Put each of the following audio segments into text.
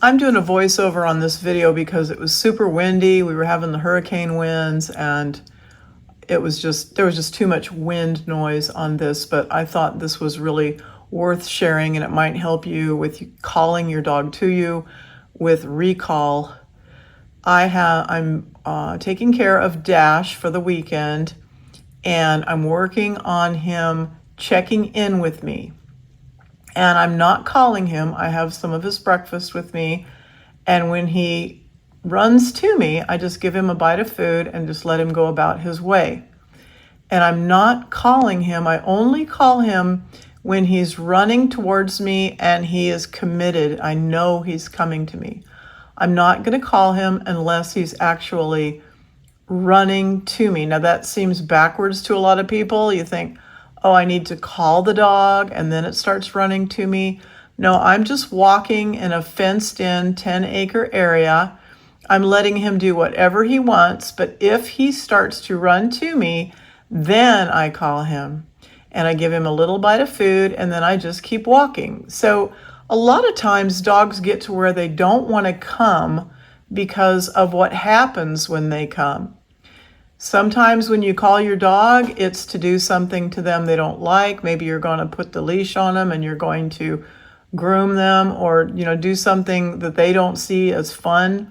I'm doing a voiceover on this video because it was super windy. We were having the hurricane winds and there was just too much wind noise on this, but I thought this was really worth sharing and it might help you with calling your dog to you with recall. I'm taking care of Dash for the weekend and I'm working on him checking in with me. And I'm not calling him. I have some of his breakfast with me. And when he runs to me, I just give him a bite of food and just let him go about his way. And I'm not calling him. I only call him when he's running towards me and he is committed. I know he's coming to me. I'm not going to call him unless he's actually running to me. Now that seems backwards to a lot of people. You think, oh, I need to call the dog and then it starts running to me. No, I'm just walking in a fenced-in 10-acre area. I'm letting him do whatever he wants, but if he starts to run to me, then I call him and I give him a little bite of food and then I just keep walking. So a lot of times dogs get to where they don't want to come because of what happens when they come. Sometimes when you call your dog, it's to do something to them they don't like. Maybe you're going to put the leash on them and you're going to groom them or, do something that they don't see as fun.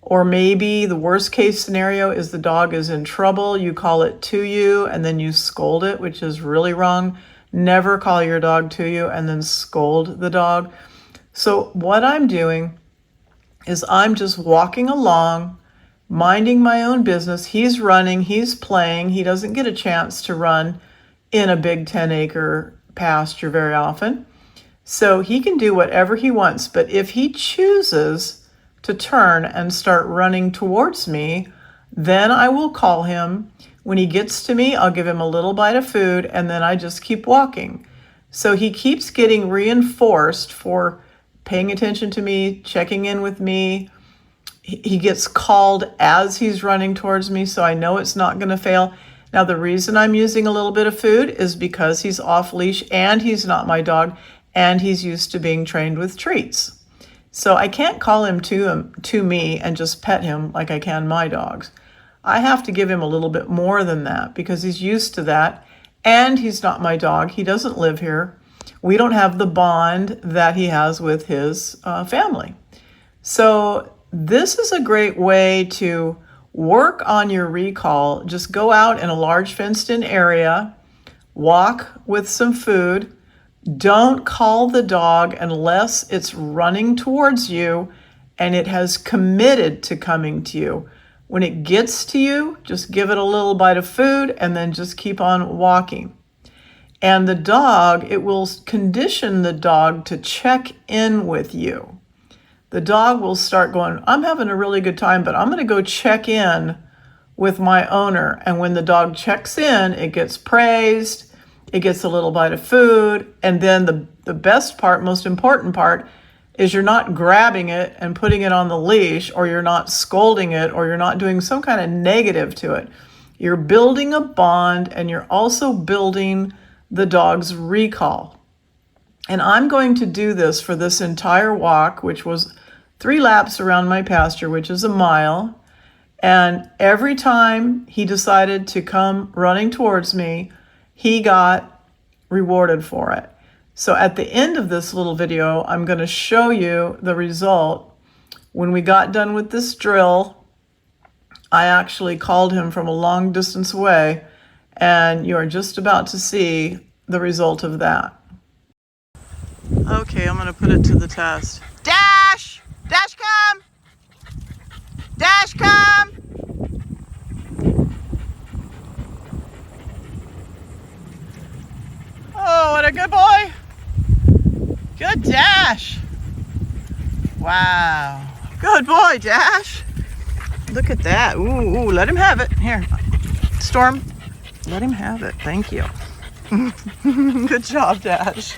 Or maybe the worst case scenario is the dog is in trouble. You call it to you and then you scold it, which is really wrong. Never call your dog to you and then scold the dog. So what I'm doing is I'm just walking along, minding my own business. He's running, he's playing. He doesn't get a chance to run in a big 10-acre pasture very often. So he can do whatever he wants. But if he chooses to turn and start running towards me, then I will call him. When he gets to me, I'll give him a little bite of food and then I just keep walking. So he keeps getting reinforced for paying attention to me, checking in with me. He gets called as he's running towards me, so I know it's not going to fail. Now, the reason I'm using a little bit of food is because he's off leash and he's not my dog and he's used to being trained with treats. So I can't call him to me and just pet him like I can my dogs. I have to give him a little bit more than that because he's used to that and he's not my dog. He doesn't live here. We don't have the bond that he has with his family. So this is a great way to work on your recall. Just go out in a large fenced-in area, walk with some food. Don't call the dog unless it's running towards you and it has committed to coming to you. When it gets to you, just give it a little bite of food and then just keep on walking. And the dog, it will condition the dog to check in with you. The dog will start going, I'm having a really good time, but I'm going to go check in with my owner. And when the dog checks in, it gets praised, it gets a little bite of food, and then the best part, most important part, is you're not grabbing it and putting it on the leash, or you're not scolding it, or you're not doing some kind of negative to it. You're building a bond, and you're also building the dog's recall. And I'm going to do this for this entire walk, which was 3 laps around my pasture, which is a mile. And every time he decided to come running towards me, he got rewarded for it. So at the end of this little video, I'm going to show you the result. When we got done with this drill, I actually called him from a long distance away, and you are just about to see the result of that. Okay, I'm going to put it to the test. Dash! Dash, come! Dash, come! Oh, what a good boy! Good Dash! Wow. Good boy, Dash! Look at that. Ooh, let him have it. Here, Storm, let him have it. Thank you. Good job, Dash.